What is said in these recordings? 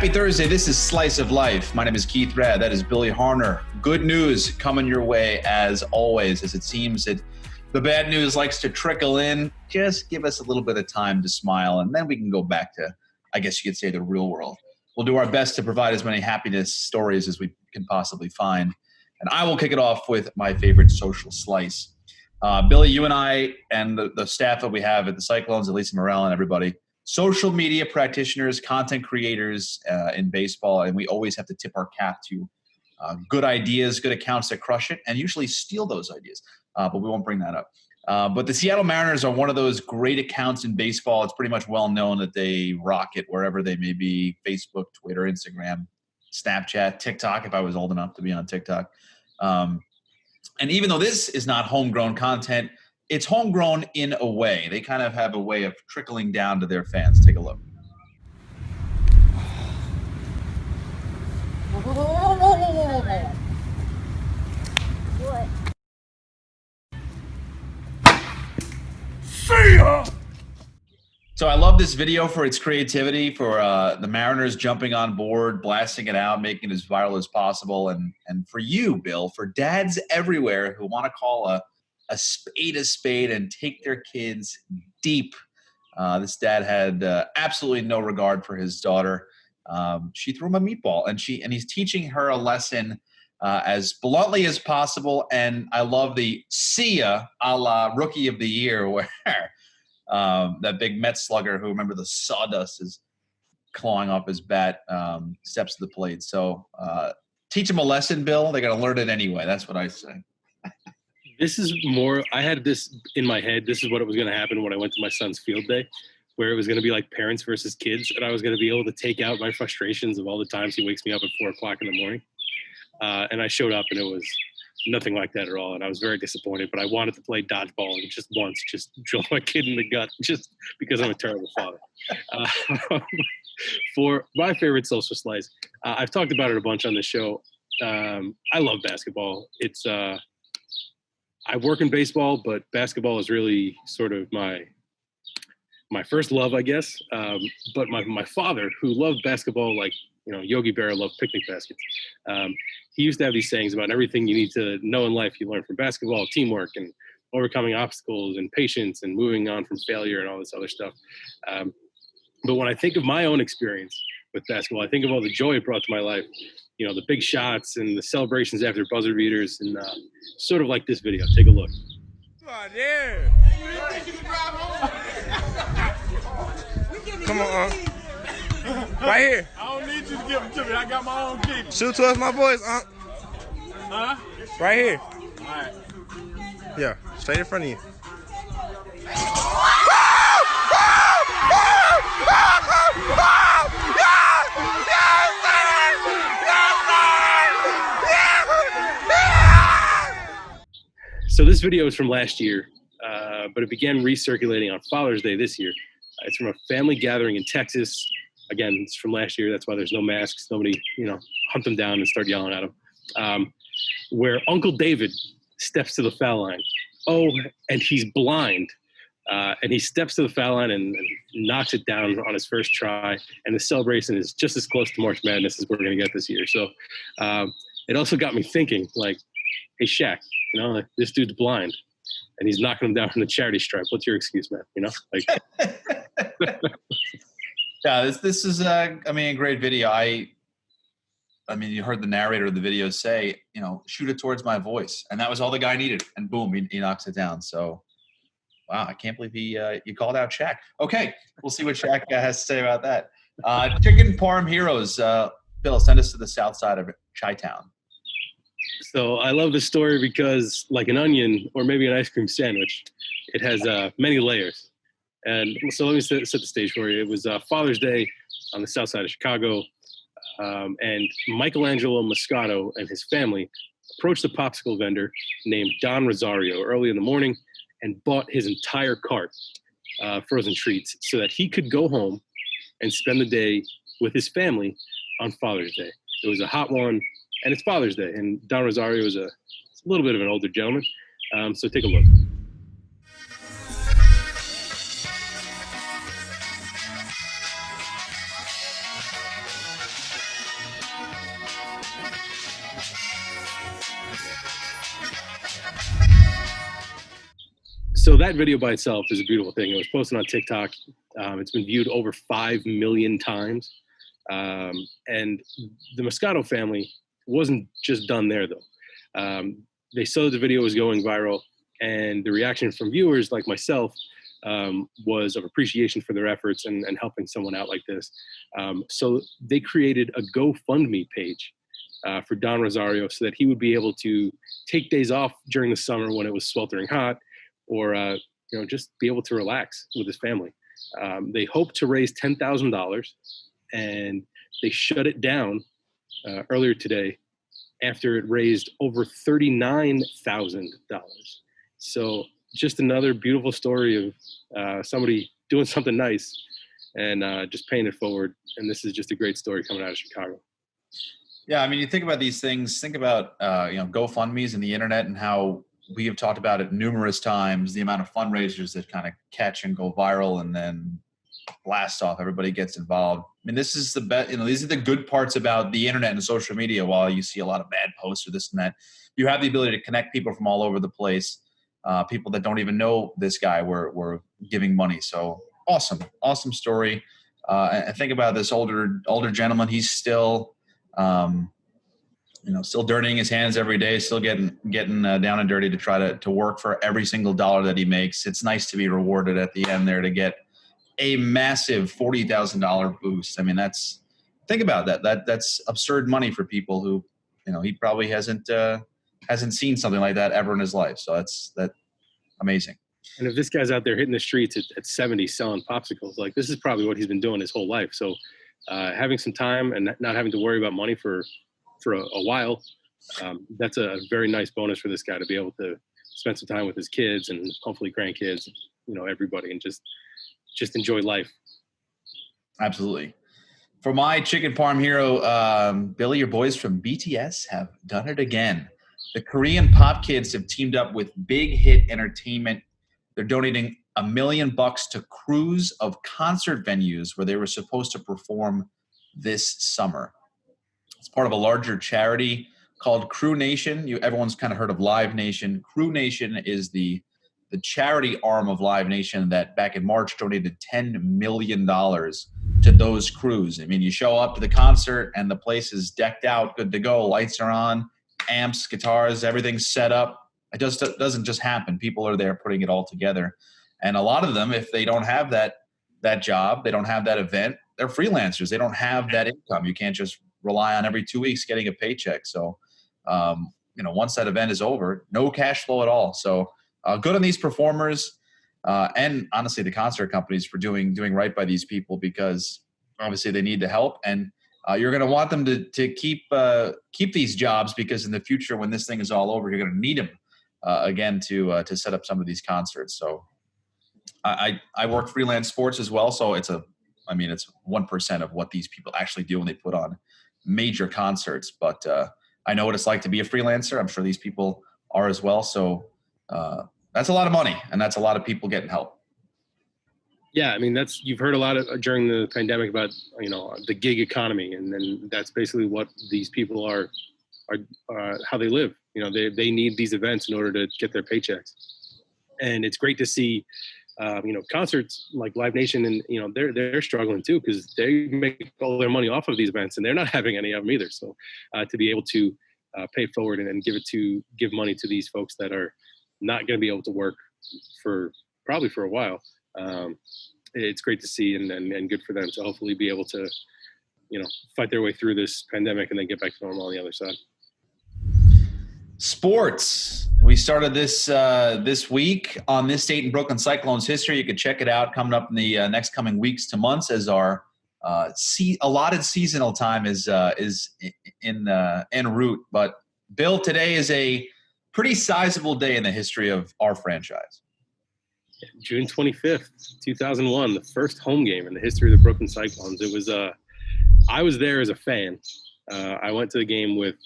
Happy Thursday. This is Slice of Life. My name is Keith Rad. That is Billy Harner. Good news coming your way as always, as it seems that the bad news likes to trickle in. Just give us a little bit of time to smile, and then we can go back to, I guess you could say, the real world. We'll do our best to provide as many happiness stories as we can possibly find. And I will kick it off with my favorite social slice. Billy, you and I and the staff that we have at the Cyclones, Elisa Morel and everybody, social media practitioners, content creators in baseball, and we always have to tip our cap to good ideas, good accounts that crush it, and usually steal those ideas. But we won't bring that up. But the Seattle Mariners are one of those great accounts in baseball. It's pretty much well known that they rock it wherever they may be: Facebook, Twitter, Instagram, Snapchat, TikTok, if I was old enough to be on TikTok. And even though this is not homegrown content, it's homegrown in a way. They kind of have a way of trickling down to their fans. Take a look. What? See ya! So I love this video for its creativity, for the Mariners jumping on board, blasting it out, making it as viral as possible. And for you, Bill, for dads everywhere who want to call a spade and take their kids deep. This dad had absolutely no regard for his daughter. She threw him a meatball, and he's teaching her a lesson as bluntly as possible. And I love the see ya a la Rookie of the Year, where that big Mets slugger, who, remember, the sawdust is clawing off his bat, steps to the plate. So teach them a lesson, Bill. They're going to learn it anyway. That's what I say. This is more, I had this in my head. This is what it was going to happen when I went to my son's field day, where it was going to be like parents versus kids. And I was going to be able to take out my frustrations of all the times he wakes me up at 4 o'clock in the morning. And I showed up and it was nothing like that at all. And I was very disappointed, but I wanted to play dodgeball and just once, just drill my kid in the gut, just because I'm a terrible father. For my favorite social slice, I've talked about it a bunch on the show. I love basketball. It's, I work in baseball, but basketball is really sort of my first love, I guess. But my father, who loved basketball like, Yogi Berra loved picnic baskets. He used to have these sayings about everything you need to know in life you learn from basketball: teamwork and overcoming obstacles and patience and moving on from failure and all this other stuff. But when I think of my own experience with basketball, I think of all the joy it brought to my life. The big shots and the celebrations after buzzer beaters, and sort of like this video. Take a look. Oh, yeah. Come on, right here. I don't need you to give them to me. I got my own people. Shoot towards my boys, Huh? right here. All right. Yeah, straight in front of you. So this video is from last year, but it began recirculating on Father's Day this year. It's from a family gathering in Texas. Again, it's from last year. That's why there's no masks. Nobody, hunt them down and start yelling at them. Where Uncle David steps to the foul line. Oh, and he's blind. And he steps to the foul line and knocks it down on his first try. And the celebration is just as close to March Madness as we're going to get this year. So it also got me thinking, like, hey, Shaq, this dude's blind and he's knocking him down from the charity stripe. What's your excuse, man? Yeah, this is a great video. I mean, you heard the narrator of the video say, shoot it towards my voice, and that was all the guy needed, and boom, he knocks it down. So, wow, I can't believe you called out Shaq. Okay, we'll see what Shaq has to say about that. Chicken Parm Heroes, Bill, send us to the south side of Chi-Town. So I love this story because, like an onion or maybe an ice cream sandwich, it has many layers. And so let me set the stage for you. It was Father's Day on the south side of Chicago, and Michelangelo Moscato and his family approached a popsicle vendor named Don Rosario early in the morning and bought his entire cart frozen treats so that he could go home and spend the day with his family on Father's Day. It was a hot one, and it's Father's Day, and Don Rosario is a little bit of an older gentleman. So take a look. So that video by itself is a beautiful thing. It was posted on TikTok. It's been viewed over 5 million times. And the Moscato family wasn't just done there, though. They saw the video was going viral, and the reaction from viewers like myself was of appreciation for their efforts and helping someone out like this. So they created a GoFundMe page for Don Rosario so that he would be able to take days off during the summer when it was sweltering hot, or just be able to relax with his family. They hope to raise $10,000, and they shut it down earlier today after it raised over $39,000. So just another beautiful story of somebody doing something nice and just paying it forward. And this is just a great story coming out of Chicago. Yeah, I mean, you think about these things. Think about GoFundMe's and the internet, and how we have talked about it numerous times. The amount of fundraisers that kind of catch and go viral and then blast off. Everybody gets involved. I mean, this is the best. These are the good parts about the internet and social media. While you see a lot of bad posts or this and that, you have the ability to connect people from all over the place. People that don't even know this guy were giving money. So awesome story. And think about this older gentleman. He's still still dirtying his hands every day, still getting down and dirty to try to work for every single dollar that he makes. It's nice to be rewarded at the end there to get a massive $40,000 boost. I mean, think about that. That's absurd money for people who, he probably hasn't seen something like that ever in his life. So that's amazing. And if this guy's out there hitting the streets at 70 selling popsicles, like, this is probably what he's been doing his whole life. So having some time and not having to worry about money for a while, that's a very nice bonus for this guy to be able to spend some time with his kids and hopefully grandkids, everybody, and just enjoy life. Absolutely. For my chicken parm hero, Billy, your boys from BTS have done it again. The Korean pop kids have teamed up with Big Hit Entertainment. They're donating $1 million to crews of concert venues where they were supposed to perform this summer. It's part of a larger charity called Crew Nation. Everyone's kind of heard of Live Nation. Crew Nation is the charity arm of Live Nation that back in March donated $10 million to those crews. I mean, you show up to the concert and the place is decked out, good to go. Lights are on, amps, guitars, everything's set up. It doesn't just happen. People are there putting it all together. And a lot of them, if they don't have that job, they don't have that event, they're freelancers. They don't have that income. You can't just rely on every 2 weeks getting a paycheck. So, once that event is over, no cash flow at all. So good on these performers and honestly the concert companies for doing right by these people, because obviously they need the help, and you're going to want them to keep these jobs, because in the future when this thing is all over, you're going to need them again to set up some of these concerts. So I work freelance sports as well, so it's 1% of what these people actually do when they put on major concerts. But I know what it's like to be a freelancer. I'm sure these people are as well. So that's a lot of money, and that's a lot of people getting help. Yeah, I mean, you've heard a lot during the pandemic about the gig economy, and then that's basically what these people are how they live. They need these events in order to get their paychecks, and it's great to see concerts like Live Nation, and they're struggling too, because they make all their money off of these events, and they're not having any of them either. So to be able to pay it forward and then give money to these folks that are not going to be able to work probably for a while. It's great to see, and good for them to hopefully be able to, fight their way through this pandemic and then get back to normal on the other side. Sports. We started this week on This Date in Brooklyn Cyclones history. You can check it out coming up in the next coming weeks to months, as our allotted seasonal time is en route. But Bill, today is a pretty sizable day in the history of our franchise. June 25th, 2001, the first home game in the history of the Brooklyn Cyclones. It was I was there as a fan. I went to the game with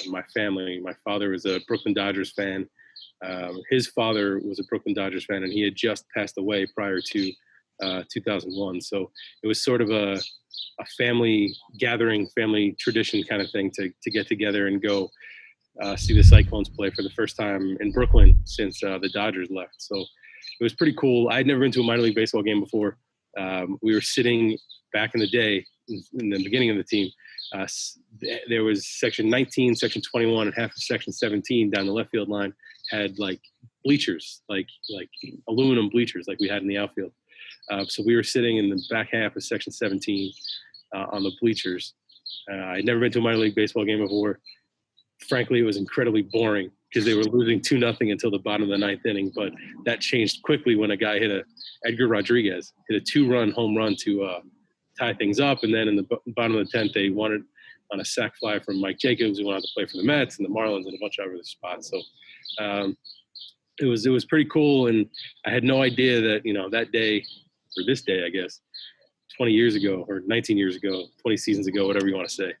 my family. My father was a Brooklyn Dodgers fan. His father was a Brooklyn Dodgers fan, and he had just passed away prior to 2001. So it was sort of a family gathering, family tradition kind of thing to get together and go see the Cyclones play for the first time in Brooklyn since the Dodgers left. So it it was pretty cool. I'd never been to a minor league baseball game before. We were sitting back in the day in the beginning of the team. There was section 19, section 21, and half of section 17 down the left field line had like bleachers, like aluminum bleachers, like we had in the outfield. So we were sitting in the back half of section 17 on the bleachers. I'd never been to a minor league baseball game before. Frankly, it was incredibly boring because they were losing 2-0 until the bottom of the ninth inning. But that changed quickly when a guy Edgar Rodriguez hit a 2-run home run to tie things up. And then in the bottom of the 10th, they won it on a sac fly from Mike Jacobs, who went on to play for the Mets and the Marlins and a bunch of other spots. So it was pretty cool. And I had no idea that, that day, or this day, I guess, 20 years ago or 19 years ago, 20 seasons ago, whatever you want to say,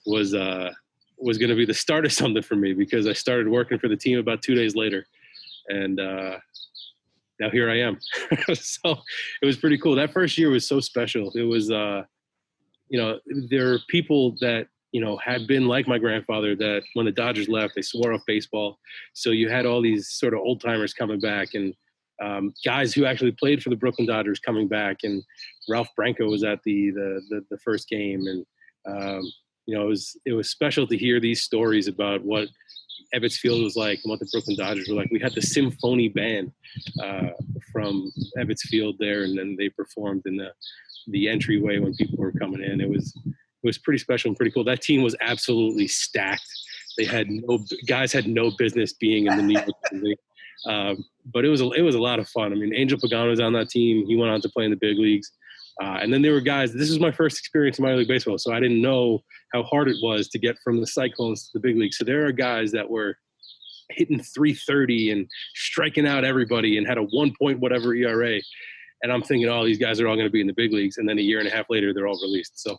was going to be the start of something for me, because I started working for the team about 2 days later. And now here I am. So it was pretty cool. That first year was so special. It was, there are people that, had been like my grandfather, that when the Dodgers left, they swore off baseball. So you had all these sort of old timers coming back, and guys who actually played for the Brooklyn Dodgers coming back. And Ralph Branco was at the first game. And, it was special to hear these stories about what Ebbets Field was like and what the Brooklyn Dodgers were like. We had the symphony band from Ebbets Field there, and then they performed in the entryway when people were coming in. It was pretty special and pretty cool. That team was absolutely stacked. Guys had no business being in the New York League. But it was a lot of fun. I mean, Angel Pagano was on that team. He went on to play in the big leagues. And then there were guys, this was my first experience in minor league baseball, so I didn't know how hard it was to get from the Cyclones to the big league. So there are guys that were hitting 330 and striking out everybody and had a 1 point whatever ERA. And I'm thinking, these guys are all going to be in the big leagues. And then a year and a half later, they're all released. So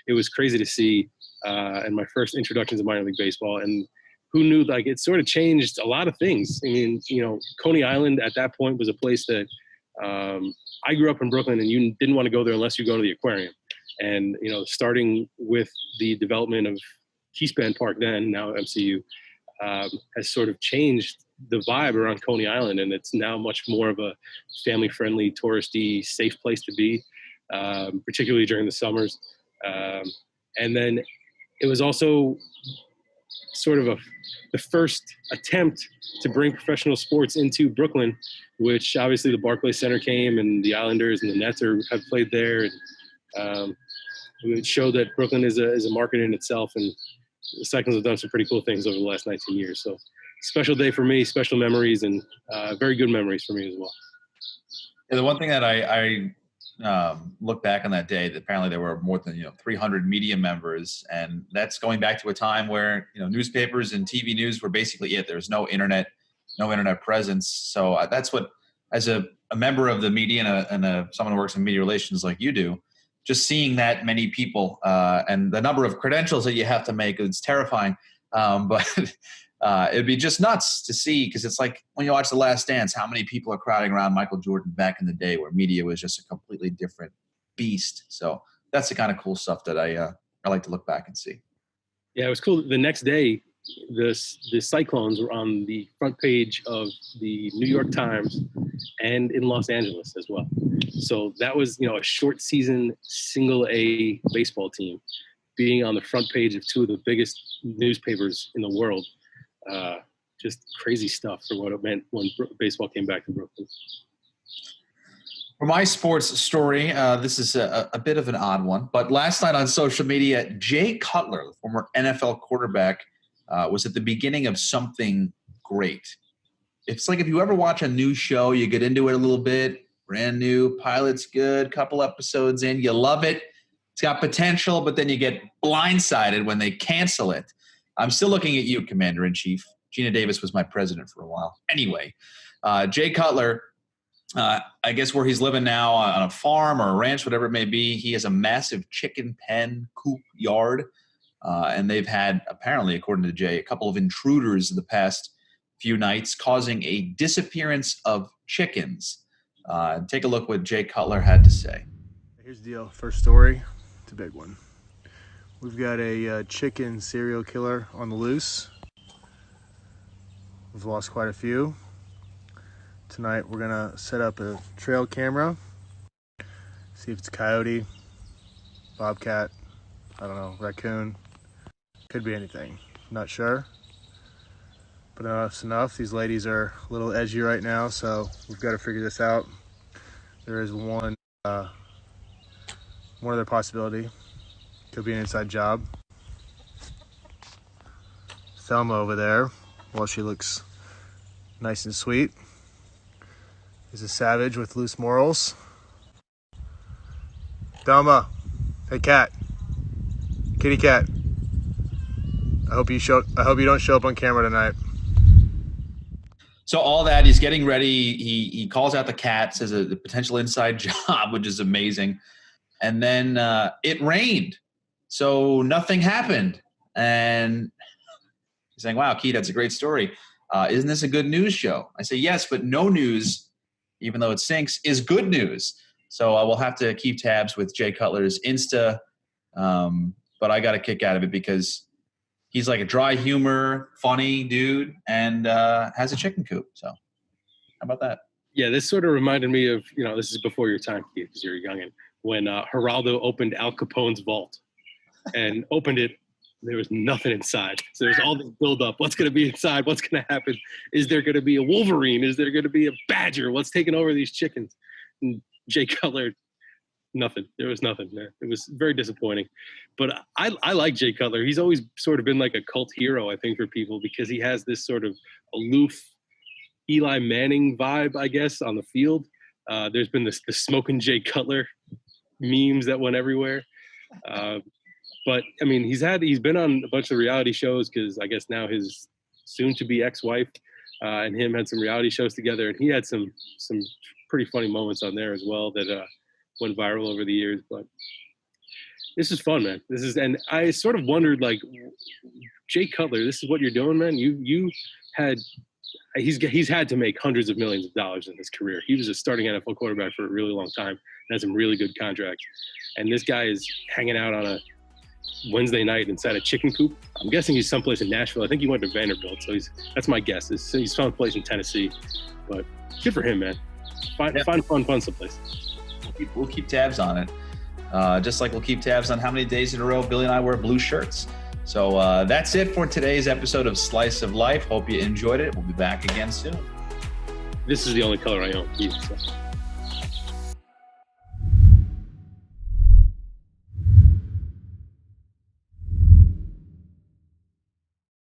it was crazy to see, and my first introductions to minor league baseball. And who knew, it sort of changed a lot of things. I mean, Coney Island at that point was a place that I grew up in Brooklyn, and you didn't want to go there unless you go to the aquarium. And, starting with the development of Keyspan Park then, now MCU, has sort of changed the vibe around Coney Island. And it's now much more of a family-friendly, touristy, safe place to be, particularly during the summers. And then it was also sort of the first attempt to bring professional sports into Brooklyn, which obviously the Barclays Center came, and the Islanders and the Nets have played there. And it showed that Brooklyn is a market in itself, and the Cyclones have done some pretty cool things over the last 19 years. So special day for me, special memories, and very good memories for me as well. Yeah, the one thing that I look back on that day, that apparently there were more than 300 media members, and that's going back to a time where newspapers and TV news were basically it. There was no internet presence. So that's what, as a member of the media and someone who works in media relations like you do, just seeing that many people and the number of credentials that you have to make, it's terrifying. But it'd be just nuts to see, because it's like when you watch The Last Dance, how many people are crowding around Michael Jordan back in the day, where media was just a completely different beast. So that's the kind of cool stuff that I like to look back and see. Yeah, it was cool. The next day, the Cyclones were on the front page of the New York Times and in Los Angeles as well. So that was, a short season single A baseball team being on the front page of two of the biggest newspapers in the world. Just crazy stuff for what it meant when baseball came back to Brooklyn. For my sports story, this is a bit of an odd one, but last night on social media, Jay Cutler, the former NFL quarterback, was at the beginning of something great. It's like if you ever watch a new show, you get into it a little bit, brand new, pilot's good, couple episodes in, you love it, it's got potential, but then you get blindsided when they cancel it. I'm still looking at you, Commander-in-Chief. Gina Davis was my president for a while. Anyway, Jay Cutler, I guess where he's living now on a farm or a ranch, whatever it may be, he has a massive chicken pen coop yard. And they've had, apparently, according to Jay, a couple of intruders in the past few nights, causing a disappearance of chickens. Take a look what Jay Cutler had to say. Here's the deal. First story. It's a big one. We've got a chicken serial killer on the loose. We've lost quite a few. Tonight we're gonna set up a trail camera, see if it's a coyote, bobcat, I don't know, raccoon, could be anything, not sure. But enough's enough. These ladies are a little edgy right now, so we've got to figure this out. There is one other possibility. Could be an inside job. Thelma over there, while she looks nice and sweet, is a savage with loose morals. Thelma, hey cat, kitty cat. I hope you don't show up on camera tonight. So all that, he's getting ready. He calls out the cat, says a potential inside job, which is amazing. And then it rained, so nothing happened. And he's saying, wow, Keith, that's a great story. Isn't this a good news show? I say, yes, but no news, even though it stinks, is good news. So we'll have to keep tabs with Jay Cutler's Insta. But I got a kick out of it because he's like a dry humor, funny dude, and has a chicken coop. So how about that? Yeah, this sort of reminded me of, this is before your time, Keith, because you're a youngin', when Geraldo opened Al Capone's vault and opened it. There was nothing inside. So there's all this buildup. What's going to be inside? What's going to happen? Is there going to be a wolverine? Is there going to be a badger? What's taking over these chickens? And Jay Cutler, nothing. There was nothing there. It was very disappointing. But I like Jay Cutler. He's always sort of been like a cult hero, I think, for people because he has this sort of aloof Eli Manning vibe, I guess, on the field. There's been the smoking Jay Cutler memes that went everywhere. But I mean, he's been on a bunch of reality shows because I guess now his soon-to-be ex-wife and him had some reality shows together, and he had some pretty funny moments on there as well that went viral over the years. But this is fun, man. And I sort of wondered, like, Jay Cutler, this is what you're doing, man. He's had to make hundreds of millions of dollars in his career. He was a starting NFL quarterback for a really long time and had some really good contracts. And this guy is hanging out on a Wednesday night inside a chicken coop. I'm guessing he's someplace in Nashville. I think he went to Vanderbilt, so that's my guess. He's someplace in Tennessee. But good for him, man. Find fun someplace. We'll keep tabs on it. Just like we'll keep tabs on how many days in a row Billy and I wear blue shirts. So that's it for today's episode of Slice of Life. Hope you enjoyed it. We'll be back again soon. This is the only color I own. So.